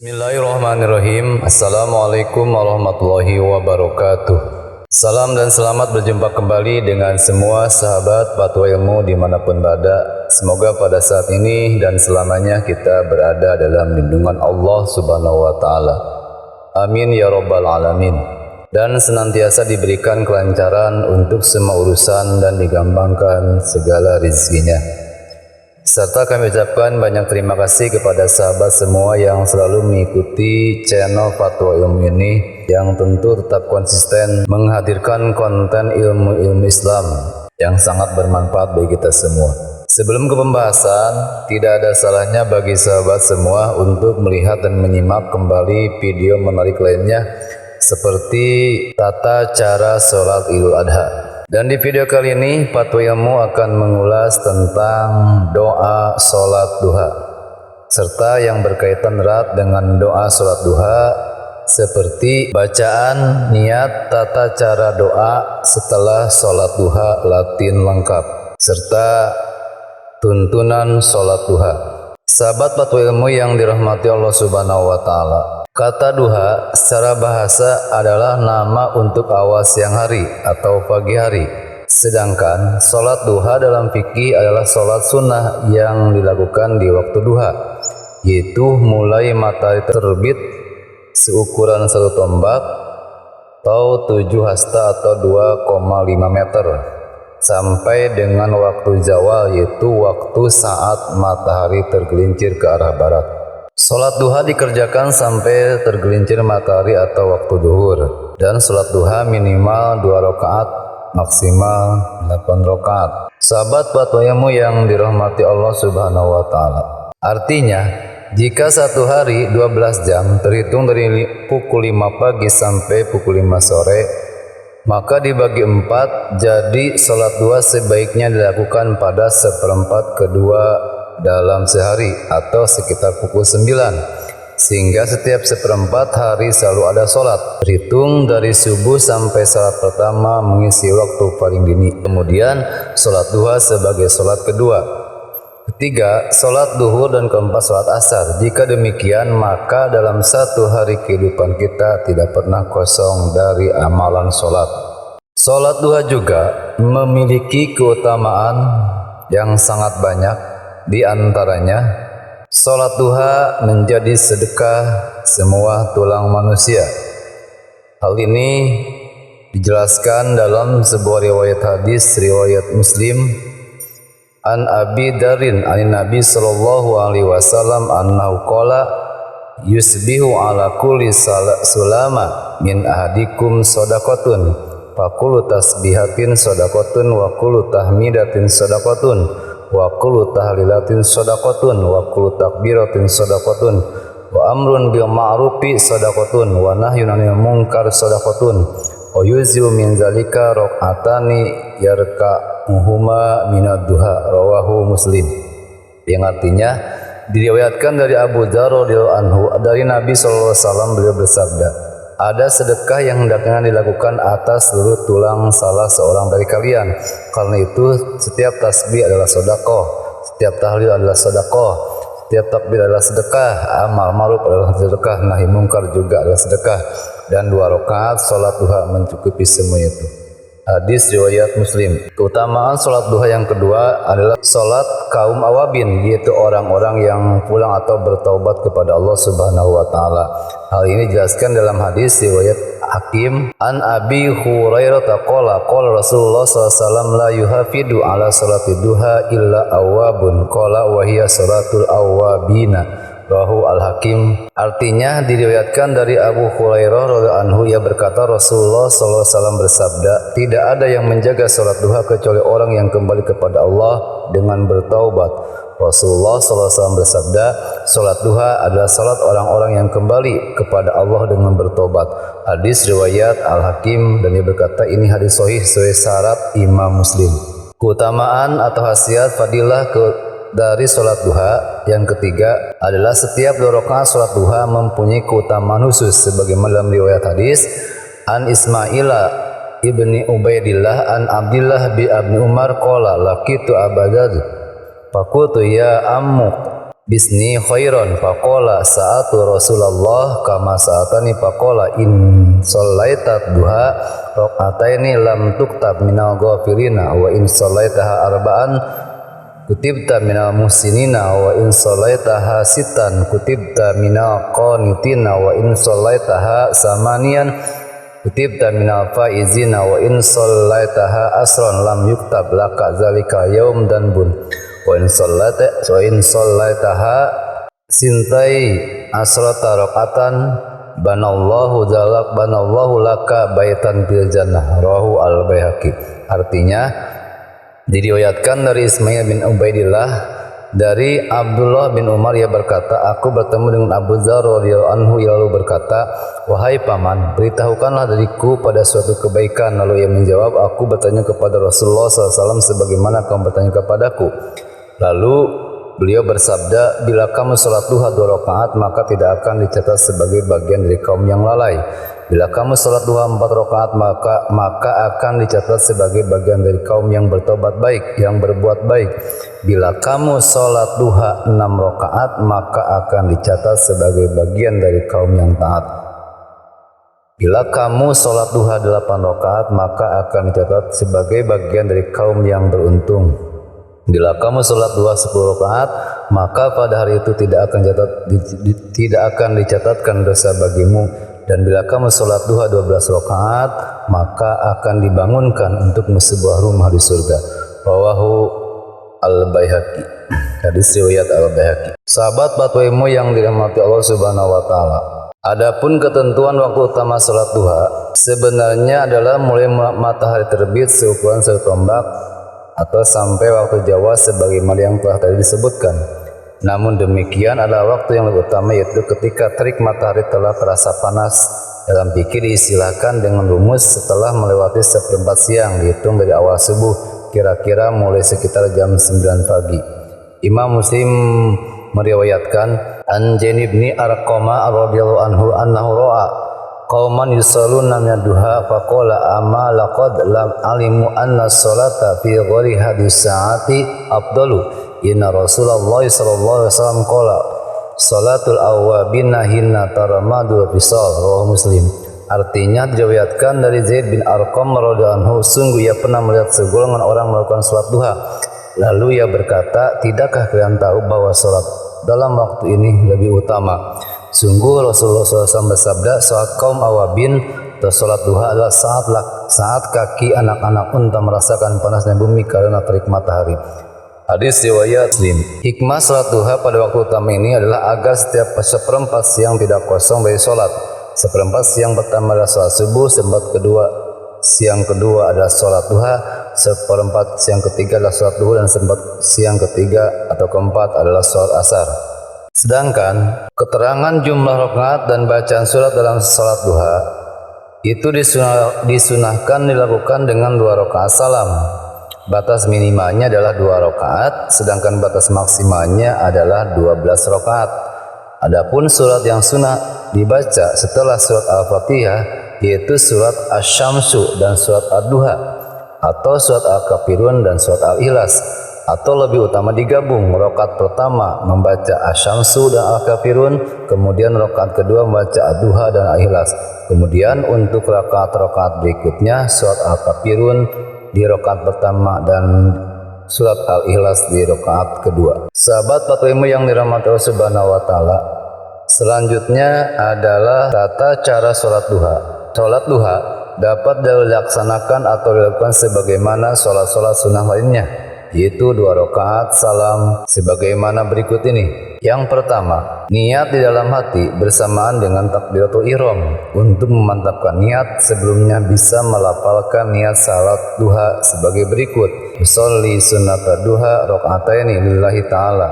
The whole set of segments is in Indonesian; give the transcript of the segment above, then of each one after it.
Bismillahirrahmanirrahim. Assalamualaikum warahmatullahi wabarakatuh. Salam dan selamat berjumpa kembali dengan semua sahabat Fatwa Ilmu dimanapun berada. Semoga pada saat ini dan selamanya kita berada dalam lindungan Allah Subhanahu wa Ta'ala. Amin ya Rabbal 'Alamin. Dan senantiasa diberikan kelancaran untuk semua urusan dan digampangkan segala rezekinya. Serta kami ucapkan banyak terima kasih kepada sahabat semua yang selalu mengikuti channel Fatwa Ilmu ini, yang tentu tetap konsisten menghadirkan konten ilmu-ilmu Islam yang sangat bermanfaat bagi kita semua. Sebelum ke pembahasan, tidak ada salahnya bagi sahabat semua untuk melihat dan menyimak kembali video menarik lainnya seperti tata cara sholat Idul Adha. Dan di video kali ini Fatwa Ilmu akan mengulas tentang doa sholat duha serta yang berkaitan erat dengan doa sholat duha seperti bacaan, niat, tata cara doa setelah sholat duha Latin lengkap serta tuntunan sholat duha. Sahabat Fatwa Ilmu yang dirahmati Allah Subhanahu wa Ta'ala, kata duha secara bahasa adalah nama untuk awal siang hari atau pagi hari. Sedangkan sholat duha dalam fikih adalah sholat sunnah yang dilakukan di waktu duha, yaitu mulai matahari terbit seukuran 1 tombak atau 7 hasta atau 2,5 meter sampai dengan waktu zawal, yaitu waktu saat matahari tergelincir ke arah barat. Sholat duha dikerjakan sampai tergelincir matahari atau waktu duhur, dan sholat duha minimal 2 rakaat, maksimal 8 rakaat. Sahabat Fatwa Ilmu yang dirahmati Allah Subhanahu wa Ta'ala, artinya jika satu hari 12 jam terhitung dari pukul 5 pagi sampai pukul 5 sore, maka dibagi 4, jadi sholat duha sebaiknya dilakukan pada 1/4 kedua dalam sehari atau sekitar pukul 9, sehingga setiap 1/4 hari selalu ada sholat, terhitung dari subuh sampai salat pertama mengisi waktu paling dini. Kemudian sholat duha sebagai sholat kedua, ketiga sholat duhur, dan keempat sholat asar. Jika demikian, maka dalam satu hari kehidupan kita tidak pernah kosong dari amalan sholat. Sholat duha juga memiliki keutamaan yang sangat banyak. Di antaranya, sholat duha menjadi sedekah semua tulang manusia. Hal ini dijelaskan dalam sebuah riwayat hadis riwayat Muslim an Abi Darin an Nabi sallallahu alaihi wasallam annahu qala yusbihu ala kulli sulama min ahadikum shadaqatun faqulu tasbihatin shadaqatun wa kullu tahmidatin shadaqatun wa kullu tahlilatin shadaqatun wa kullu takbiratin shadaqatun wa amrun bil ma'rufi shadaqatun wa nahyun 'anil munkar shadaqatun wa yuziu min zalika raq'atani yarka'uhuma minad duha, rawahu Muslim. Yang artinya diriwayatkan dari Abu Dzar radhiyallahu anhu dari Nabi sallallahu alaihi wasallam, beliau bersabda, ada sedekah yang hendaknya dilakukan atas seluruh tulang salah seorang dari kalian. Karena itu setiap tasbih adalah sedekah, setiap tahlil adalah sedekah, setiap takbir adalah sedekah, amal ma'ruf adalah sedekah, nahi mungkar juga adalah sedekah, dan 2 rakaat sholat duha mencukupi semua itu. Hadis riwayat Muslim. Keutamaan sholat duha yang kedua adalah sholat kaum awabin, yaitu orang-orang yang pulang atau bertaubat kepada Allah Subhanahu wa Ta'ala. Hal ini dijelaskan dalam hadis riwayat Hakim an Abi Hurairah qala qala Rasulullah sallallahu alaihi wasallam la yuhafidu ala sholati duha illa awabun qala wa hiya sholatul awabina, rawahu Al-Hakim. Artinya diriwayatkan dari Abu Hurairah radhiyallahu anhu, ia berkata Rasulullah sallallahu alaihi wasallam bersabda, tidak ada yang menjaga sholat duha kecuali orang yang kembali kepada Allah dengan bertaubat. Rasulullah sallallahu alaihi wasallam bersabda, sholat duha adalah sholat orang-orang yang kembali kepada Allah dengan bertobat. Hadis riwayat Al-Hakim, dan dia berkata ini hadis sahih sesuai syarat Imam Muslim. Keutamaan atau khasiat fadilah dari sholat duha yang ketiga adalah setiap 2 rakaat sholat duha mempunyai keutamaan khusus, sebagaimana dalam riwayat hadis an Ismaila ibni Ubaidillah an Abdillah bi Abni Umar qala laqitu abadad faqultu ya ammu bisni khairan faqala sa'atu Rasulullah kama sa'atani faqala in shallaita duha rakaataini lam tuktab minal ghafirina wa in shallaitaha arba'an kutibta minal muhsinina wa in shallaitaha sitan kutibta minal qanitina wa in shallaitaha samanian kutibta minal faizina wa in shallaitaha asran lam yuktab laka zalika yaum dan bun wa in shallaitaha sintai asrata rakaatan banallahu laka baitan fil jannah rawahu al-Baihaqi. Artinya diriwayatkan dari Ismail bin Ubaidillah dari Abdullah bin Umar, ia berkata, aku bertemu dengan Abu Dzar radhiyallahu anhu, ia lalu berkata, wahai paman, beritahukanlah dariku pada suatu kebaikan. Lalu ia menjawab, aku bertanya kepada Rasulullah SAW sebagaimana kamu bertanya kepadaku. Lalu beliau bersabda, bila kamu salat duha 2 rakaat maka tidak akan dicatat sebagai bagian dari kaum yang lalai. Bila kamu salat duha 4 rakaat maka akan dicatat sebagai bagian dari kaum yang bertobat baik, yang berbuat baik. Bila kamu salat duha 6 rakaat maka akan dicatat sebagai bagian dari kaum yang taat. Bila kamu salat duha 8 rakaat maka akan dicatat sebagai bagian dari kaum yang beruntung. Bila kamu salat duha 10 rakaat maka pada hari itu tidak akan dicatatkan dosa bagimu. Dan bila kamu salat duha 12 rakaat maka akan dibangunkan untukmu sebuah rumah di surga. Rawahu al-Baihaqi. Hadis riwayat al-Baihaqi. Sahabat fatwa ilmu yang dirahmati Allah Subhanahu wa taala. Adapun ketentuan waktu utama salat duha sebenarnya adalah mulai matahari terbit seukuran 1 tombak atau sampai waktu Jawa sebagaimana yang telah tadi disebutkan. Namun demikian adalah waktu yang lebih utama, yaitu ketika terik matahari telah terasa panas. Dalam fikih diistilahkan dengan rumus setelah melewati 1/4 siang, dihitung dari awal subuh, kira-kira mulai sekitar jam 9 pagi. Imam Muslim meriwayatkan an Zain bin Arqamah radhiyallahu anhu annahu ra'a qauman yusalluna min duha faqala amma laqad lam alimu anna salata fi ghairi hadis saati afdalu inna Rasulullah sallallahu alaihi wasallam qala salatul awwabina hinna taramadu fisal. Rawahu Muslim. Artinya diriwayatkan dari Zaid bin Arqam radhiyallahu anhu, sungguh ia pernah melihat segolongan orang melakukan salat duha. Lalu ia berkata, tidakkah kalian tahu bahwa salat dalam waktu ini lebih utama? Sungguh Rasulullah SAW bersabda, saat kaum awabin atau salat duha adalah saat kaki anak-anak unta merasakan panasnya bumi karena terik matahari. Hadis riwayat Muslim. Hikmah salat duha pada waktu utama ini adalah agar setiap 1/4 siang tidak kosong dari salat. 1/4 siang pertama adalah salat subuh, siang kedua adalah salat duha, 1/4 siang ketiga adalah salat duhur, dan 1/4 siang ketiga atau keempat adalah salat asar. Sedangkan keterangan jumlah rakaat dan bacaan surat dalam salat duha itu disunahkan dilakukan dengan 2 rakaat salam. Batas minimalnya adalah 2 rakaat, sedangkan batas maksimalnya adalah 12 rakaat. Adapun surat yang sunnah dibaca setelah surat Al-Fatihah yaitu surat Asy-Syamsu dan surat Ad-Duha, atau surat Al-Kafirun dan surat Al-Ikhlas, atau lebih utama digabung. Rakaat pertama membaca Asy-Syamsu dan Al-Kafirun, kemudian rakaat kedua membaca Ad-Duha dan Al-Ikhlas. Kemudian untuk rakaat-rakaat berikutnya surat Al-Kafirun di rakaat pertama dan surat Al-Ikhlas di rakaat kedua. Sahabat fatwa ilmu yang dirahmati Allah Subhanahu wa taala, selanjutnya adalah tata cara salat duha. Salat duha dapat dilaksanakan atau dilakukan sebagaimana salat-salat sunnah lainnya, yaitu 2 rakaat salam sebagaimana berikut ini. Yang pertama, niat di dalam hati bersamaan dengan takbiratul ihram. Untuk memantapkan niat, sebelumnya bisa melafalkan niat salat duha sebagai berikut: usolli sunnata duha rakaataini lillahi ta'ala.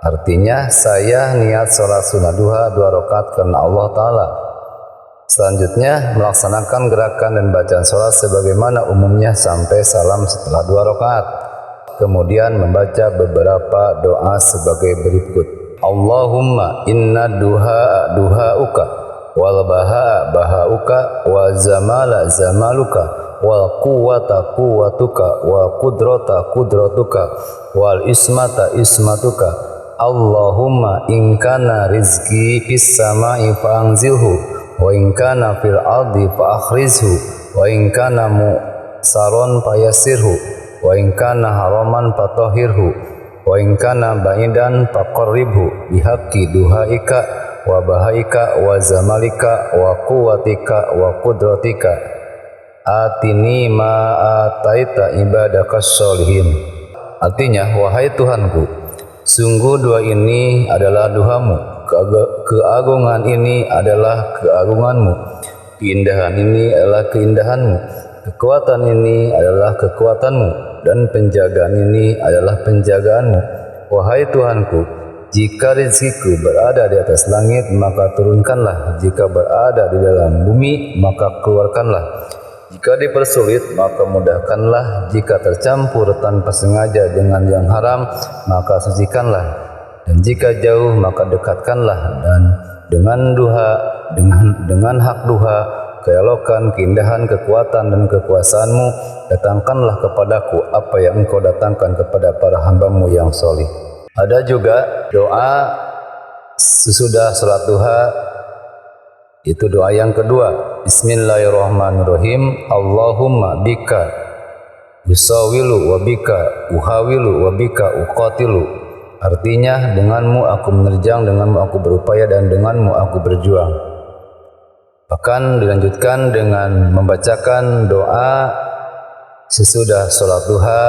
Artinya, saya niat salat sunnah duha 2 rakaat karena Allah Ta'ala. Selanjutnya, melaksanakan gerakan dan bacaan salat sebagaimana umumnya sampai salam setelah 2 rakaat. Kemudian membaca beberapa doa sebagai berikut: Allahumma inna duha duhauka wal baha bahauka wa zamala zamaluka wal quwwata quwwatuka wa qudrata qudratuka wal ismata ismatuka Allahumma in kana rizki fis sama'i fa'anzilhu wa in kana fil ardi fa'akhrizhu wa in kana mu'saron fayasirhu wa in kana haraman fatahhirhu wa in kana ba'idan faqarribhu bihaqqi duhaika wa bahaika wa zamalika wa quwwatika wa qudratika atini ma ataita ibadakas sholihin. Artinya, wahai Tuhanku, sungguh doa ini adalah doamu, keagungan ini adalah keagunganmu, keindahan ini adalah keindahanmu, kekuatan ini adalah kekuatanmu, dan penjagaan ini adalah penjagaanmu. Wahai Tuhanku, jika rezekiku berada di atas langit, maka turunkanlah. Jika berada di dalam bumi, maka keluarkanlah. Jika dipersulit, maka mudahkanlah. Jika tercampur tanpa sengaja dengan yang haram, maka sucikanlah. Dan jika jauh, maka dekatkanlah. Dan dengan hak duha, keelokan, keindahan, kekuatan, dan kekuasaanmu, datangkanlah kepadaku apa yang engkau datangkan kepada para hambamu yang solih. Ada juga doa sesudah salat duha, itu doa yang kedua. Bismillahirrahmanirrahim. Allahumma bika usawilu wa bika uhawilu wa bika uqatilu. Artinya, denganmu aku menerjang, denganmu aku berupaya, dan denganmu aku berjuang. Bahkan dilanjutkan dengan membacakan doa sesudah sholat duha.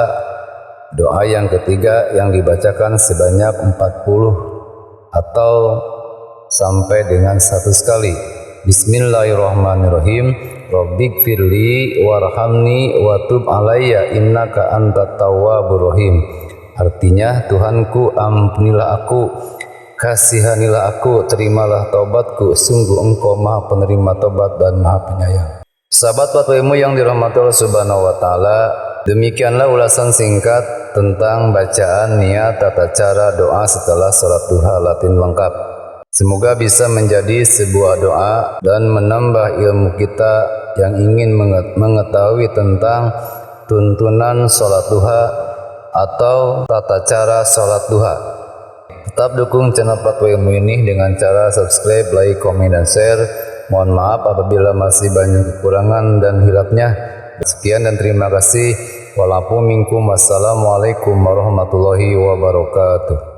Doa yang ketiga yang dibacakan sebanyak 40 atau sampai dengan 1 kali. Bismillahirrahmanirrahim. Rabbighfirli warhamni watub alayya innaka antat tawwabur rahim. Artinya, Tuhanku, ampunilah aku, kasihanilah aku, terimalah taubatku, sungguh Engkau Maha Penerima taubat dan Maha Penyayang. Sahabat Fatwa Ilmu yang dirahmati Allah Subhanahu wa taala, demikianlah ulasan singkat tentang bacaan, niat, tata cara doa setelah salat duha Latin lengkap. Semoga bisa menjadi sebuah doa dan menambah ilmu kita yang ingin mengetahui tentang tuntunan salat duha atau tata cara salat duha. Tetap dukung channel Fatwa Ilmu ini dengan cara subscribe, like, komen, dan share. Mohon maaf apabila masih banyak kekurangan dan hilapnya. Sekian dan terima kasih. Wassalamualaikum warahmatullahi wabarakatuh.